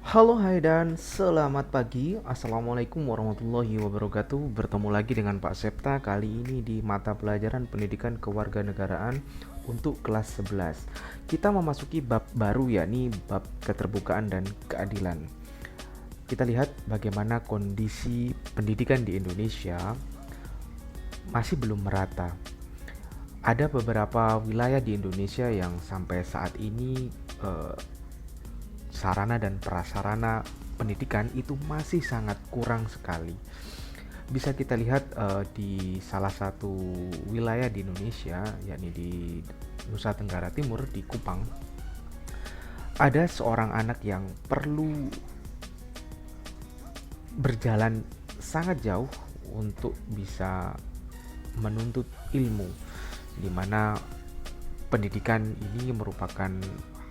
Halo hai dan selamat pagi. Assalamualaikum warahmatullahi wabarakatuh. Bertemu lagi dengan Pak Septa kali ini di mata pelajaran pendidikan kewarganegaraan untuk kelas 11. Kita memasuki bab baru, yakni bab keterbukaan dan keadilan. Kita lihat bagaimana kondisi pendidikan di Indonesia masih belum merata. Ada beberapa wilayah di Indonesia yang sampai saat ini eh, sarana dan prasarana pendidikan itu masih sangat kurang sekali. Bisa kita lihat di salah satu wilayah di Indonesia, yakni di Nusa Tenggara Timur, di Kupang. Ada seorang anak yang perlu berjalan sangat jauh untuk bisa menuntut ilmu, di mana pendidikan ini merupakan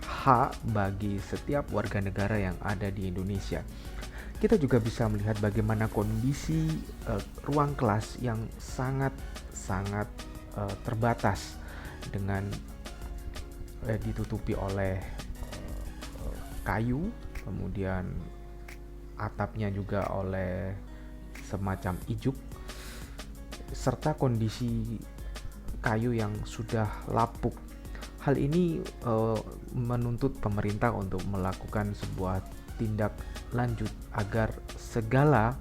hak bagi setiap warga negara yang ada di Indonesia. Kita juga bisa melihat bagaimana kondisi ruang kelas yang sangat terbatas dengan ditutupi oleh kayu, kemudian atapnya juga oleh semacam ijuk, serta kondisi kayu yang sudah lapuk. Hal ini menuntut pemerintah untuk melakukan sebuah tindak lanjut agar segala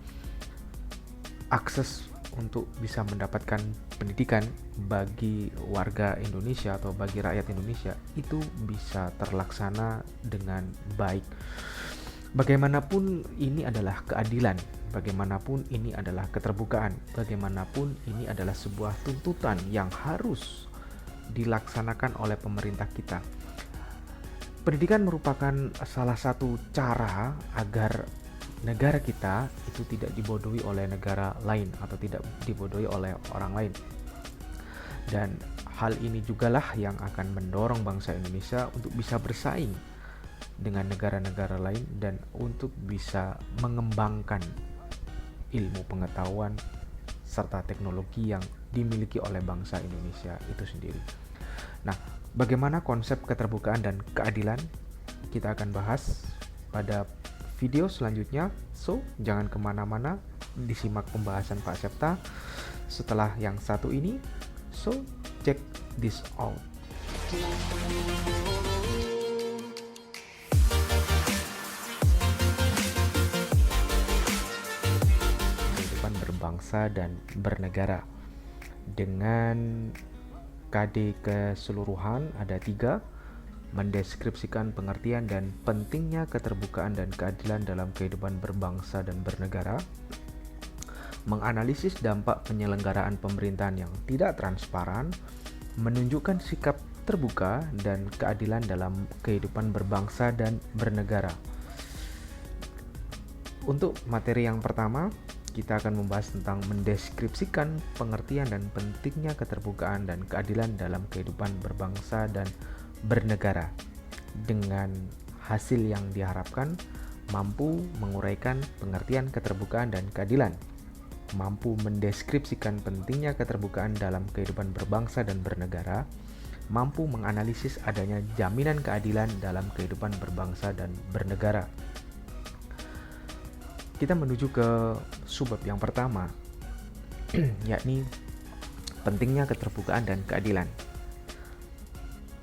akses untuk bisa mendapatkan pendidikan bagi warga Indonesia atau bagi rakyat Indonesia itu bisa terlaksana dengan baik. Bagaimanapun ini adalah keadilan, bagaimanapun ini adalah keterbukaan, bagaimanapun ini adalah sebuah tuntutan yang harus dilaksanakan oleh pemerintah kita. Pendidikan merupakan salah satu cara agar negara kita itu tidak dibodohi oleh negara lain atau tidak dibodohi oleh orang lain. Dan hal ini jugalah yang akan mendorong bangsa Indonesia untuk bisa bersaing dengan negara-negara lain dan untuk bisa mengembangkan ilmu pengetahuan serta teknologi yang dimiliki oleh bangsa Indonesia itu sendiri. Nah, bagaimana konsep keterbukaan dan keadilan kita akan bahas pada video selanjutnya. So, jangan kemana-mana, disimak pembahasan Pak Septa setelah yang satu ini. So, check this out. Kehidupan berbangsa dan bernegara dengan KD keseluruhan ada 3: mendeskripsikan pengertian dan pentingnya keterbukaan dan keadilan dalam kehidupan berbangsa dan bernegara, menganalisis dampak penyelenggaraan pemerintahan yang tidak transparan, menunjukkan sikap terbuka dan keadilan dalam kehidupan berbangsa dan bernegara. Untuk materi yang pertama, kita akan membahas tentang mendeskripsikan pengertian dan pentingnya keterbukaan dan keadilan dalam kehidupan berbangsa dan bernegara, dengan hasil yang diharapkan mampu menguraikan pengertian keterbukaan dan keadilan, mampu mendeskripsikan pentingnya keterbukaan dalam kehidupan berbangsa dan bernegara, mampu menganalisis adanya jaminan keadilan dalam kehidupan berbangsa dan bernegara. Kita menuju ke subbab yang pertama, yakni pentingnya keterbukaan dan keadilan.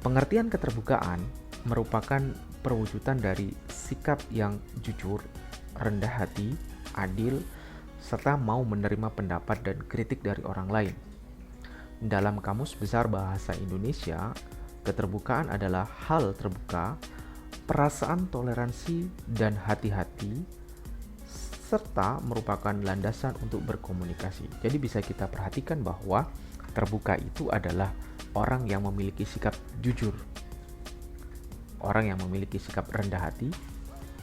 Pengertian keterbukaan merupakan perwujudan dari sikap yang jujur, rendah hati, adil, serta mau menerima pendapat dan kritik dari orang lain. Dalam Kamus Besar Bahasa Indonesia, keterbukaan adalah hal terbuka, perasaan toleransi dan hati-hati, serta merupakan landasan untuk berkomunikasi. Jadi bisa kita perhatikan bahwa terbuka itu adalah orang yang memiliki sikap jujur, orang yang memiliki sikap rendah hati,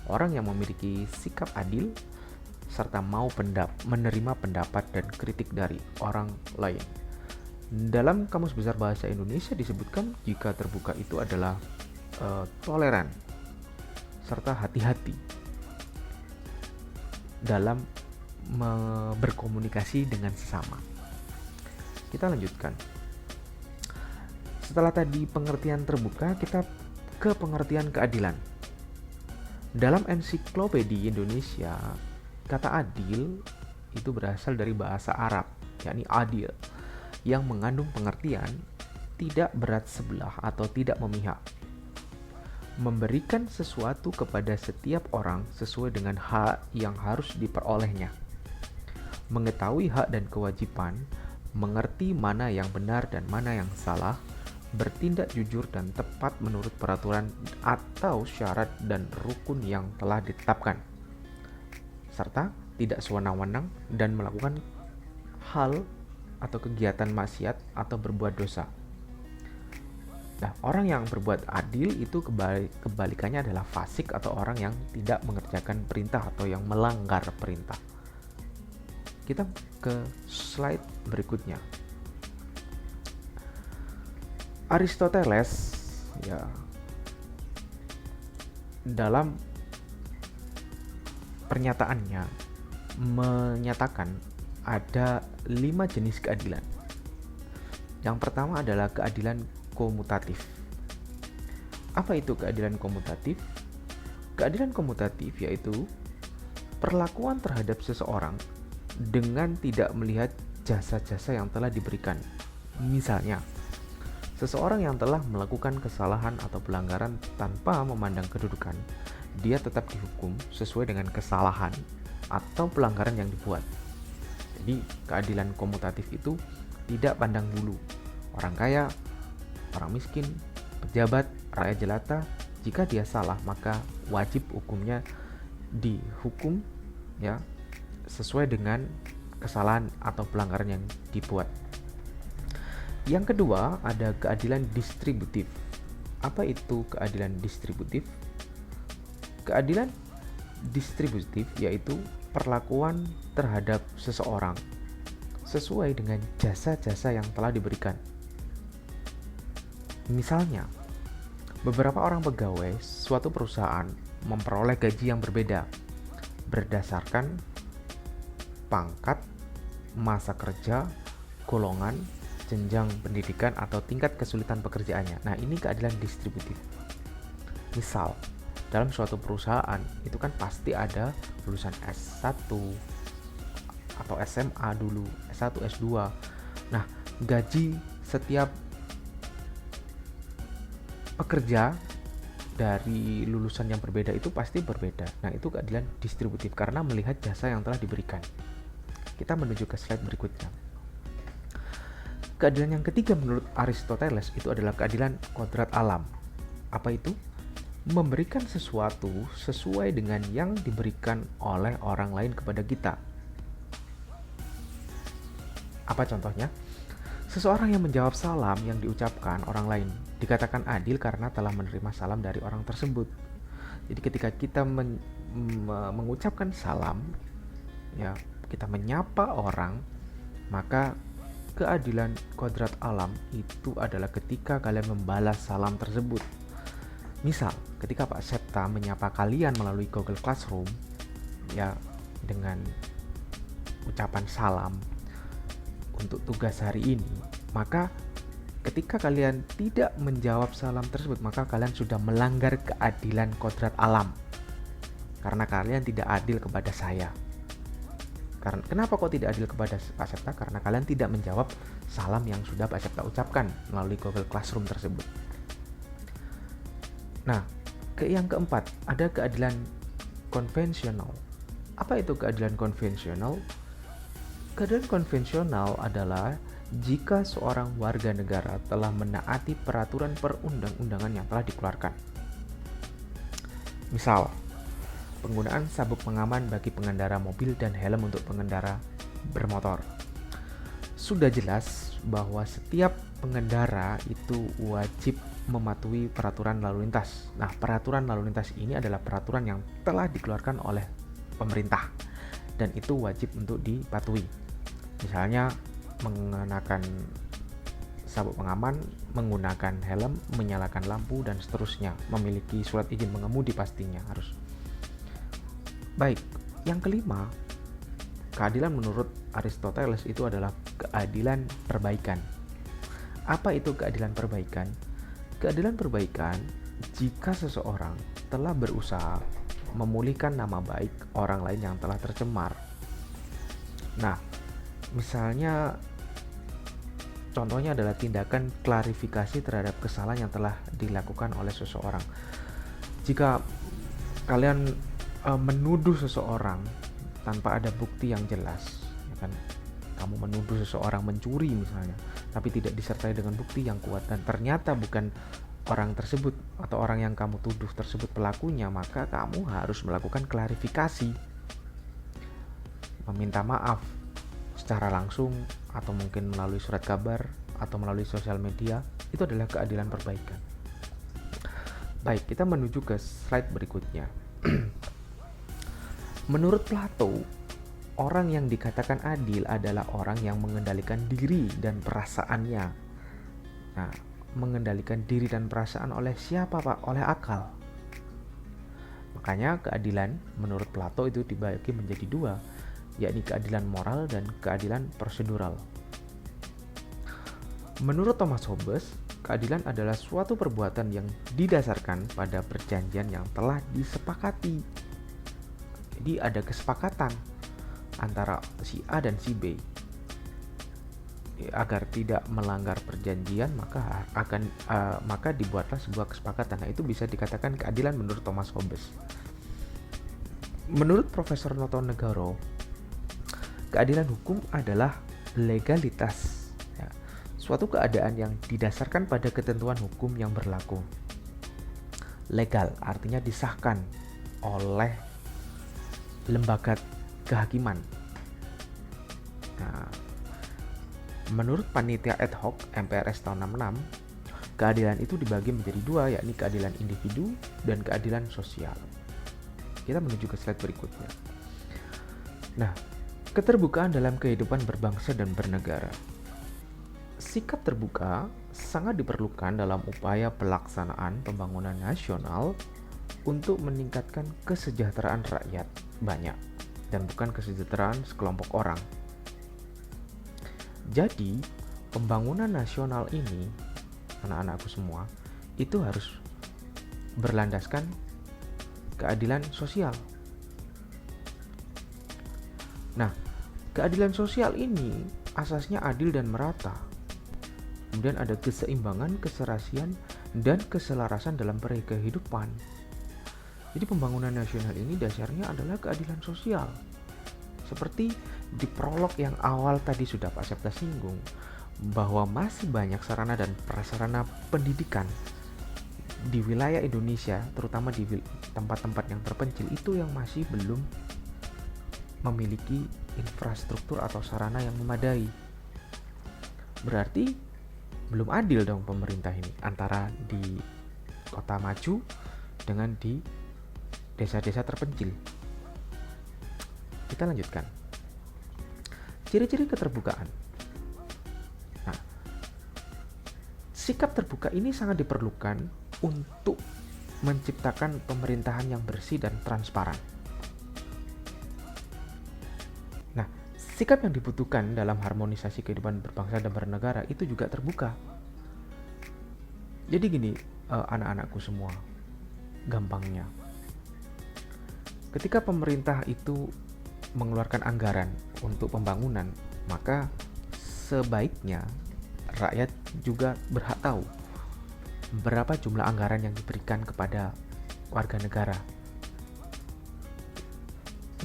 orang yang memiliki sikap adil, serta mau menerima pendapat dan kritik dari orang lain. Dalam Kamus Besar Bahasa Indonesia disebutkan jika terbuka itu adalah toleran serta hati-hati dalam berkomunikasi dengan sesama. Kita lanjutkan. Setelah tadi pengertian terbuka, kita ke pengertian keadilan. Dalam ensiklopedia Indonesia, kata adil itu berasal dari bahasa Arab, yakni adil, yang mengandung pengertian tidak berat sebelah atau tidak memihak. Memberikan sesuatu kepada setiap orang sesuai dengan hak yang harus diperolehnya. Mengetahui hak dan kewajiban, mengerti mana yang benar dan mana yang salah, bertindak jujur dan tepat menurut peraturan atau syarat dan rukun yang telah ditetapkan, serta tidak sewenang-wenang dan melakukan hal atau kegiatan maksiat atau berbuat dosa. Nah, orang yang berbuat adil itu kebalikannya adalah fasik atau orang yang tidak mengerjakan perintah atau yang melanggar perintah. Kita ke slide berikutnya. Aristoteles ya dalam pernyataannya menyatakan ada 5 jenis keadilan. Yang pertama adalah keadilan komutatif. Apa itu keadilan komutatif? Keadilan komutatif yaitu perlakuan terhadap seseorang dengan tidak melihat jasa-jasa yang telah diberikan. Misalnya, seseorang yang telah melakukan kesalahan atau pelanggaran tanpa memandang kedudukan, dia tetap dihukum sesuai dengan kesalahan atau pelanggaran yang dibuat. Jadi, keadilan komutatif itu tidak pandang bulu. Orang kaya, orang miskin, pejabat, rakyat jelata, jika dia salah maka wajib hukumnya dihukum ya sesuai dengan kesalahan atau pelanggaran yang dibuat. Yang kedua, ada keadilan distributif. Apa itu keadilan distributif? Keadilan distributif yaitu perlakuan terhadap seseorang sesuai dengan jasa-jasa yang telah diberikan. Misalnya, beberapa orang pegawai suatu perusahaan memperoleh gaji yang berbeda berdasarkan pangkat, masa kerja, golongan, jenjang pendidikan atau tingkat kesulitan pekerjaannya. Nah, ini keadilan distributif. Misal, dalam suatu perusahaan itu kan pasti ada lulusan S1 atau SMA dulu, S1, S2. Nah, gaji setiap pekerja dari lulusan yang berbeda itu pasti berbeda. Nah, itu keadilan distributif karena melihat jasa yang telah diberikan. Kita menuju ke slide berikutnya. Keadilan yang ketiga menurut Aristoteles itu adalah keadilan kodrat alam. Apa itu? Memberikan sesuatu sesuai dengan yang diberikan oleh orang lain kepada kita. Apa contohnya? Seseorang yang menjawab salam yang diucapkan orang lain dikatakan adil karena telah menerima salam dari orang tersebut. Jadi ketika kita mengucapkan salam, ya kita menyapa orang, maka keadilan kodrat alam itu adalah ketika kalian membalas salam tersebut. Misal, ketika Pak Septa menyapa kalian melalui Google Classroom, ya dengan ucapan salam untuk tugas hari ini, maka ketika kalian tidak menjawab salam tersebut, maka kalian sudah melanggar keadilan kodrat alam karena kalian tidak adil kepada saya. Kenapa kok tidak adil kepada Pak Septa? Karena kalian tidak menjawab salam yang sudah Pak Septa ucapkan melalui Google Classroom tersebut. Nah, yang keempat, ada keadilan konvensional. Apa itu keadilan konvensional? Keadilan konvensional adalah jika seorang warga negara telah menaati peraturan perundang-undangan yang telah dikeluarkan. Misal, penggunaan sabuk pengaman bagi pengendara mobil dan helm untuk pengendara bermotor. Sudah jelas bahwa setiap pengendara itu wajib mematuhi peraturan lalu lintas. Nah, peraturan lalu lintas ini adalah peraturan yang telah dikeluarkan oleh pemerintah dan itu wajib untuk dipatuhi. Misalnya mengenakan sabuk pengaman, menggunakan helm, menyalakan lampu dan seterusnya, memiliki surat izin mengemudi pastinya harus. Baik, yang kelima, keadilan menurut Aristoteles itu adalah keadilan perbaikan. Apa itu keadilan perbaikan? Keadilan perbaikan jika seseorang telah berusaha memulihkan nama baik orang lain yang telah tercemar. Nah, misalnya contohnya adalah tindakan klarifikasi terhadap kesalahan yang telah dilakukan oleh seseorang. Jika kalian menuduh seseorang tanpa ada bukti yang jelas, ya kan? Kamu menuduh seseorang mencuri misalnya, tapi tidak disertai dengan bukti yang kuat dan ternyata bukan orang tersebut atau orang yang kamu tuduh tersebut pelakunya, maka kamu harus melakukan klarifikasi, meminta maaf secara langsung atau mungkin melalui surat kabar atau melalui sosial media. Itu adalah keadilan perbaikan. Baik, kita menuju ke slide berikutnya. Menurut Plato, orang yang dikatakan adil adalah orang yang mengendalikan diri dan perasaannya. Nah, mengendalikan diri dan perasaan oleh siapa, Pak? Oleh akal. Makanya keadilan menurut Plato itu dibagi menjadi dua, yakni keadilan moral dan keadilan prosedural. Menurut Thomas Hobbes, keadilan adalah suatu perbuatan yang didasarkan pada perjanjian yang telah disepakati. Jadi ada kesepakatan antara si A dan si B. Agar tidak melanggar perjanjian, maka dibuatlah sebuah kesepakatan. Nah, itu bisa dikatakan keadilan menurut Thomas Hobbes. Menurut Profesor Noto Negoro, keadilan hukum adalah legalitas, ya, suatu keadaan yang didasarkan pada ketentuan hukum yang berlaku. Legal artinya disahkan oleh lembaga kehakiman. Nah, menurut panitia ad hoc MPRS tahun 66, keadilan itu dibagi menjadi dua, yakni keadilan individu dan keadilan sosial. Kita menuju ke slide berikutnya. Nah, keterbukaan dalam kehidupan berbangsa dan bernegara. Sikap terbuka sangat diperlukan dalam upaya pelaksanaan pembangunan nasional untuk meningkatkan kesejahteraan rakyat banyak dan bukan kesejahteraan sekelompok orang. Jadi, pembangunan nasional ini, anak-anakku semua, itu harus berlandaskan keadilan sosial. Nah, keadilan sosial ini asasnya adil dan merata. Kemudian ada keseimbangan, keserasian, dan keselarasan dalam kehidupan. Jadi pembangunan nasional ini dasarnya adalah keadilan sosial. Seperti di prolog yang awal tadi sudah Pak Septa singgung, bahwa masih banyak sarana dan prasarana pendidikan di wilayah Indonesia, terutama di tempat-tempat yang terpencil itu yang masih belum memiliki infrastruktur atau sarana yang memadai. Berarti belum adil dong pemerintah ini antara di kota maju dengan di desa-desa terpencil. Kita lanjutkan. Ciri-ciri keterbukaan. Nah, sikap terbuka ini sangat diperlukan untuk menciptakan pemerintahan yang bersih dan transparan. Nah, sikap yang dibutuhkan dalam harmonisasi kehidupan berbangsa dan bernegara itu juga terbuka. Jadi gini, anak-anakku semua, gampangnya. Ketika pemerintah itu mengeluarkan anggaran untuk pembangunan, maka sebaiknya rakyat juga berhak tahu berapa jumlah anggaran yang diberikan kepada warga negara.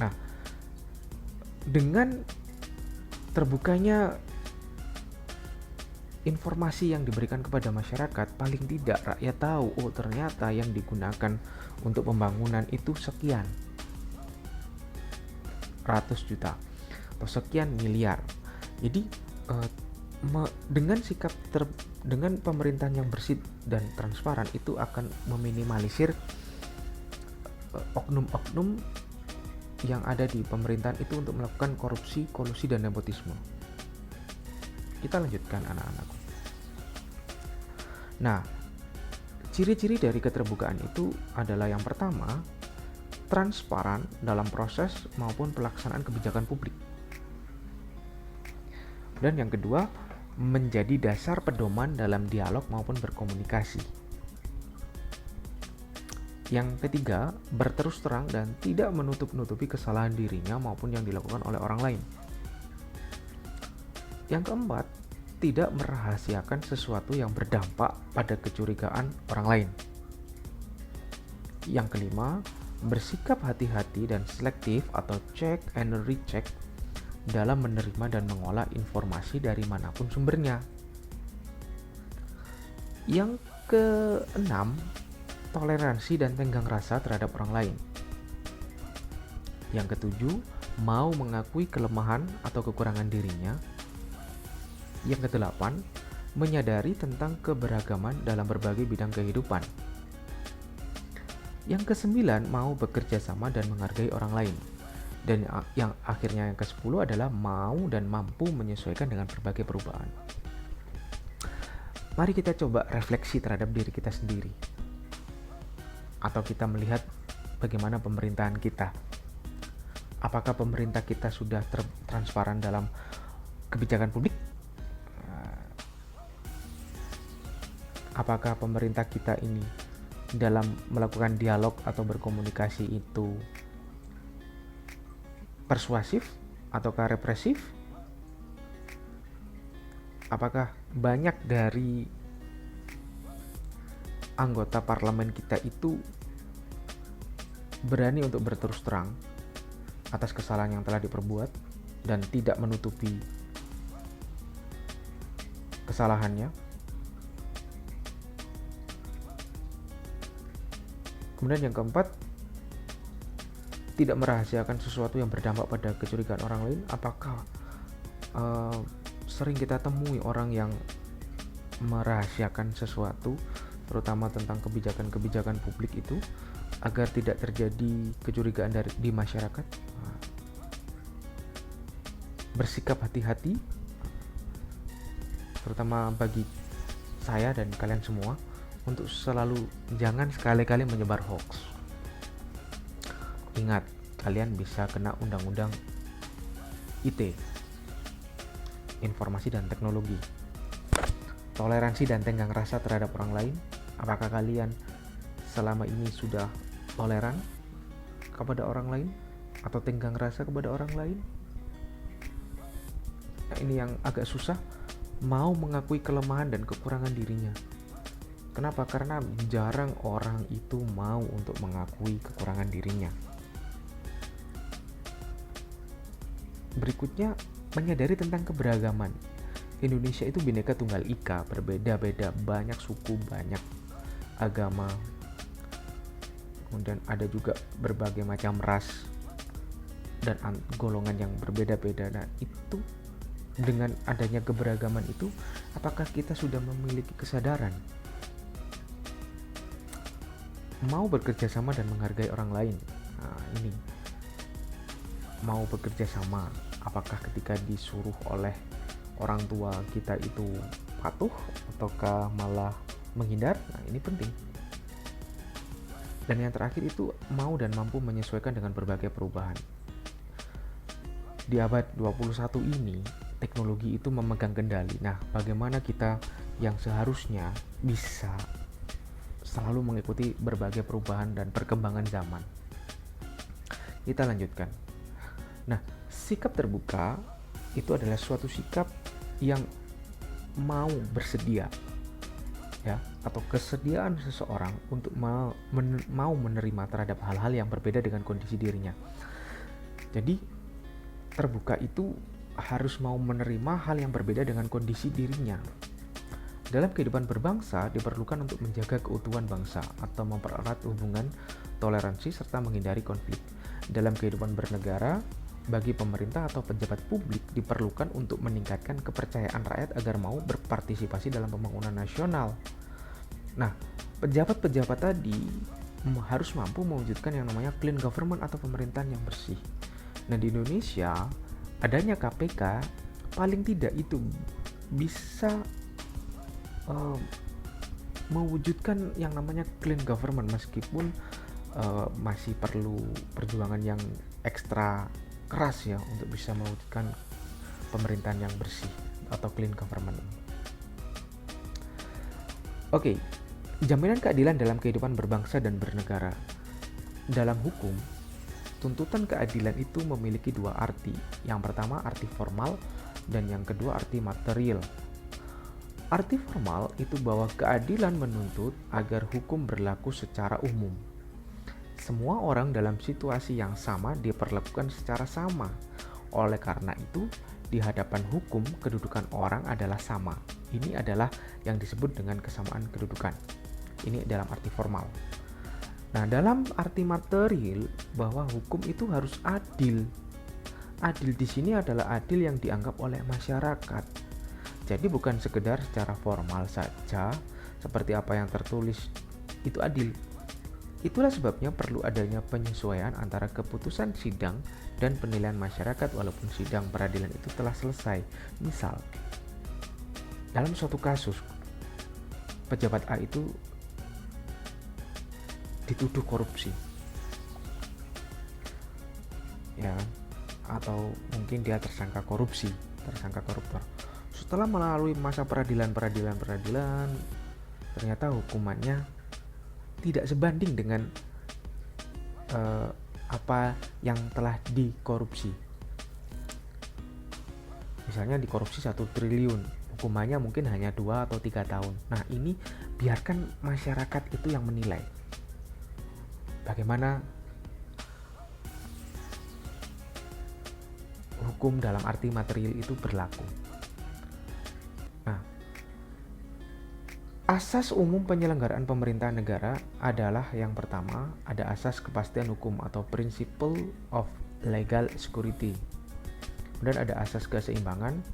Nah, dengan terbukanya informasi yang diberikan kepada masyarakat, paling tidak rakyat tahu, oh ternyata yang digunakan untuk pembangunan itu sekian ratus juta atau sekian miliar. Jadi dengan sikap dengan pemerintahan yang bersih dan transparan itu akan meminimalisir oknum-oknum yang ada di pemerintahan itu untuk melakukan korupsi, kolusi, dan nepotisme. Kita lanjutkan anak-anakku. Nah, ciri-ciri dari keterbukaan itu adalah yang pertama, transparan dalam proses maupun pelaksanaan kebijakan publik. Dan yang kedua, menjadi dasar pedoman dalam dialog maupun berkomunikasi. Yang ketiga, berterus terang dan tidak menutup-nutupi kesalahan dirinya maupun yang dilakukan oleh orang lain. Yang keempat, tidak merahasiakan sesuatu yang berdampak pada kecurigaan orang lain. Yang kelima, bersikap hati-hati dan selektif atau check and recheck dalam menerima dan mengolah informasi dari manapun sumbernya. Yang keenam, toleransi dan tenggang rasa terhadap orang lain. Yang ketujuh, mau mengakui kelemahan atau kekurangan dirinya. Yang kedelapan, menyadari tentang keberagaman dalam berbagai bidang kehidupan. Yang kesembilan, mau bekerja sama dan menghargai orang lain. Dan yang akhirnya yang ke-10 adalah mau dan mampu menyesuaikan dengan berbagai perubahan. Mari kita coba refleksi terhadap diri kita sendiri. Atau kita melihat bagaimana pemerintahan kita. Apakah pemerintah kita sudah transparan dalam kebijakan publik? Apakah pemerintah kita ini dalam melakukan dialog atau berkomunikasi itu persuasif ataukah represif? Apakah banyak dari anggota parlemen kita itu berani untuk berterus terang atas kesalahan yang telah diperbuat dan tidak menutupi kesalahannya? Kemudian yang keempat, tidak merahasiakan sesuatu yang berdampak pada kecurigaan orang lain. Apakah sering kita temui orang yang merahasiakan sesuatu, terutama tentang kebijakan-kebijakan publik itu, agar tidak terjadi kecurigaan di masyarakat? Bersikap hati-hati, terutama bagi saya dan kalian semua, untuk selalu jangan sekali-kali menyebar hoax. Ingat, kalian bisa kena undang-undang IT, informasi dan teknologi. Toleransi dan tenggang rasa terhadap orang lain. Apakah kalian selama ini sudah toleran kepada orang lain atau tenggang rasa kepada orang lain? Nah, ini yang agak susah, mau mengakui kelemahan dan kekurangan dirinya. Kenapa? Karena jarang orang itu mau untuk mengakui kekurangan dirinya. Berikutnya, menyadari tentang keberagaman. Indonesia itu Bhinneka Tunggal Ika, berbeda-beda, banyak suku, banyak agama. Kemudian ada juga berbagai macam ras dan golongan yang berbeda-beda. Nah, itu dengan adanya keberagaman itu, apakah kita sudah memiliki kesadaran mau bekerja sama dan menghargai orang lain? Nah, ini mau bekerja sama, apakah ketika disuruh oleh orang tua kita itu patuh ataukah malah menghindar? Nah, ini penting. Dan yang terakhir itu mau dan mampu menyesuaikan dengan berbagai perubahan. Di abad 21 ini, teknologi itu memegang kendali. Nah, bagaimana kita yang seharusnya bisa selalu mengikuti berbagai perubahan dan perkembangan zaman? Kita lanjutkan. Nah, sikap terbuka itu adalah suatu sikap yang mau bersedia, ya, atau kesediaan seseorang untuk mau menerima terhadap hal-hal yang berbeda dengan kondisi dirinya. Jadi, terbuka itu harus mau menerima hal yang berbeda dengan kondisi dirinya. Dalam kehidupan berbangsa, diperlukan untuk menjaga keutuhan bangsa atau mempererat hubungan toleransi serta menghindari konflik. Dalam kehidupan bernegara, bagi pemerintah atau pejabat publik diperlukan untuk meningkatkan kepercayaan rakyat agar mau berpartisipasi dalam pembangunan nasional. Nah, pejabat-pejabat tadi harus mampu mewujudkan yang namanya clean government atau pemerintahan yang bersih. Nah, di Indonesia, adanya KPK paling tidak itu bisa mewujudkan yang namanya clean government, meskipun masih perlu perjuangan yang ekstra keras ya untuk bisa mewujudkan pemerintahan yang bersih atau clean government. Oke, Jaminan keadilan dalam kehidupan berbangsa dan bernegara. Dalam hukum, tuntutan keadilan itu memiliki dua arti. Yang pertama arti formal dan yang kedua arti material. Arti formal itu bahwa keadilan menuntut agar hukum berlaku secara umum. Semua orang dalam situasi yang sama diperlakukan secara sama. Oleh karena itu, di hadapan hukum kedudukan orang adalah sama. Ini adalah yang disebut dengan kesamaan kedudukan. Ini dalam arti formal. Nah, dalam arti material bahwa hukum itu harus adil. Adil di sini adalah adil yang dianggap oleh masyarakat. Jadi bukan sekedar secara formal saja seperti apa yang tertulis itu adil. Itulah sebabnya perlu adanya penyesuaian antara keputusan sidang dan penilaian masyarakat walaupun sidang peradilan itu telah selesai. Misal, dalam suatu kasus pejabat A itu dituduh korupsi, ya, atau mungkin dia tersangka korupsi, tersangka koruptor. Setelah melalui masa peradilan, ternyata hukumannya tidak sebanding dengan apa yang telah dikorupsi. Misalnya dikorupsi 1 triliun, hukumannya mungkin hanya 2 atau 3 tahun. Nah, ini biarkan masyarakat itu yang menilai bagaimana hukum dalam arti material itu berlaku. Nah, asas umum penyelenggaraan pemerintahan negara adalah yang pertama, ada asas kepastian hukum atau principle of legal security. Kemudian ada asas keseimbangan.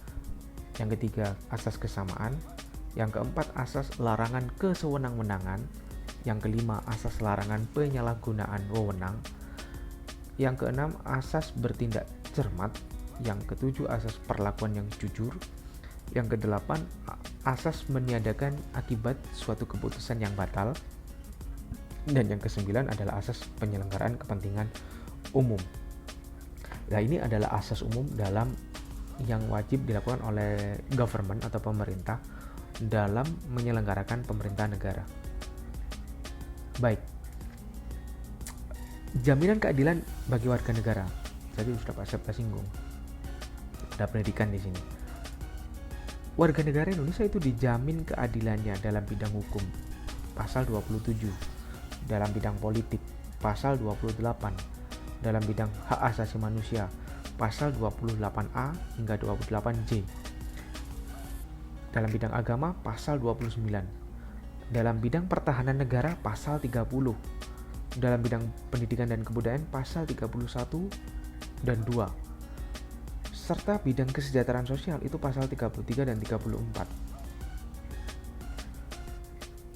Yang ketiga, asas kesamaan. Yang keempat, asas larangan kesewenang-wenangan. Yang kelima, asas larangan penyalahgunaan wewenang. Yang keenam, asas bertindak cermat. Yang ketujuh, asas perlakuan yang jujur. Yang kedelapan, asas meniadakan akibat suatu keputusan yang batal. Dan yang kesembilan adalah asas penyelenggaraan kepentingan umum. Nah, ini adalah asas umum dalam yang wajib dilakukan oleh government atau pemerintah dalam menyelenggarakan pemerintahan negara. Baik, jaminan keadilan bagi warga negara. Jadi sudah Pak singgung. Ada pendidikan di sini. Warga negara Indonesia itu dijamin keadilannya dalam bidang hukum, pasal 27, dalam bidang politik, pasal 28, dalam bidang hak asasi manusia, pasal 28A hingga 28J. Dalam bidang agama, pasal 29. Dalam bidang pertahanan negara, pasal 30. Dalam bidang pendidikan dan kebudayaan, pasal 31 dan 2. Serta bidang kesejahteraan sosial itu pasal 33 dan 34.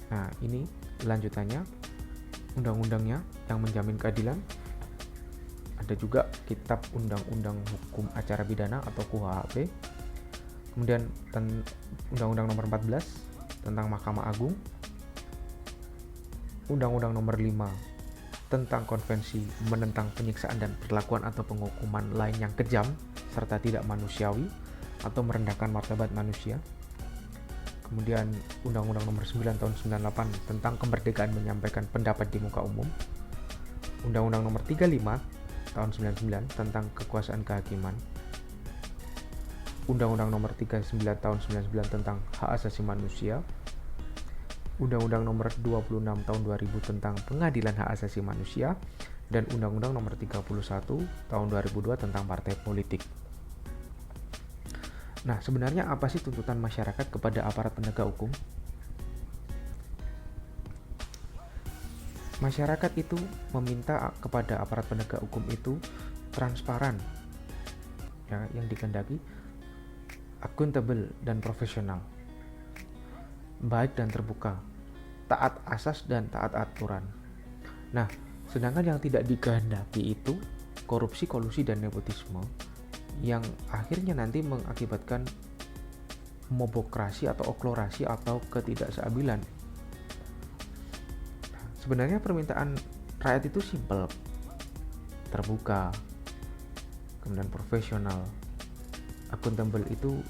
Nah, ini lanjutannya undang-undangnya yang menjamin keadilan. Ada juga kitab Undang-Undang Hukum Acara Pidana atau KUHP. Kemudian Undang-Undang Nomor 14 tentang Mahkamah Agung. Undang-Undang Nomor 5 tentang Konvensi menentang penyiksaan dan perlakuan atau penghukuman lain yang kejam serta tidak manusiawi atau merendahkan martabat manusia. Kemudian Undang-Undang Nomor 9 tahun 98 tentang kemerdekaan menyampaikan pendapat di muka umum. Undang-Undang Nomor 35 tahun 99 tentang kekuasaan kehakiman. Undang-Undang Nomor 39 tahun 99 tentang hak asasi manusia. Undang-Undang Nomor 26 tahun 2000 tentang pengadilan hak asasi manusia, dan Undang-Undang Nomor 31 tahun 2002 tentang partai politik. Nah, sebenarnya apa sih tuntutan masyarakat kepada aparat penegak hukum? Masyarakat itu meminta kepada aparat penegak hukum itu transparan, ya, yang dikehendaki akuntabel dan profesional, baik dan terbuka, taat asas dan taat aturan. Nah, sedangkan yang tidak dikehendaki itu korupsi, kolusi, dan nepotisme yang akhirnya nanti mengakibatkan mobokrasi atau oklorasi atau ketidakstabilan. Sebenarnya permintaan rakyat itu simpel, terbuka, kemudian profesional. Akuntabel itu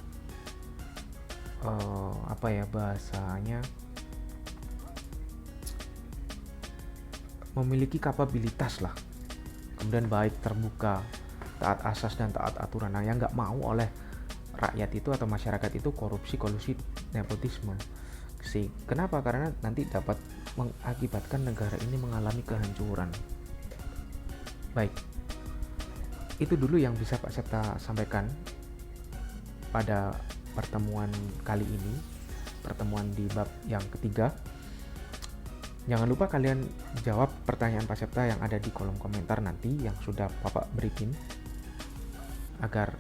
bahasanya memiliki kapabilitas lah, kemudian baik, terbuka, taat asas dan taat aturan. Nah, yang nggak mau oleh rakyat itu atau masyarakat itu korupsi, kolusi, nepotisme. Kenapa? Karena nanti dapat mengakibatkan negara ini mengalami kehancuran. Baik, itu dulu yang bisa Pak Septa sampaikan pada pertemuan kali ini, pertemuan di bab yang ketiga. Jangan lupa kalian jawab pertanyaan Pak Septa yang ada di kolom komentar nanti yang sudah Bapak berikan, agar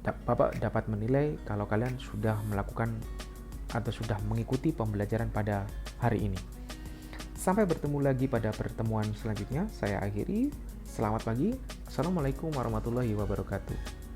Bapak dapat menilai kalau kalian sudah melakukan atau sudah mengikuti pembelajaran pada hari ini. Sampai bertemu lagi pada pertemuan selanjutnya. Saya akhiri. Selamat pagi. Assalamualaikum warahmatullahi wabarakatuh.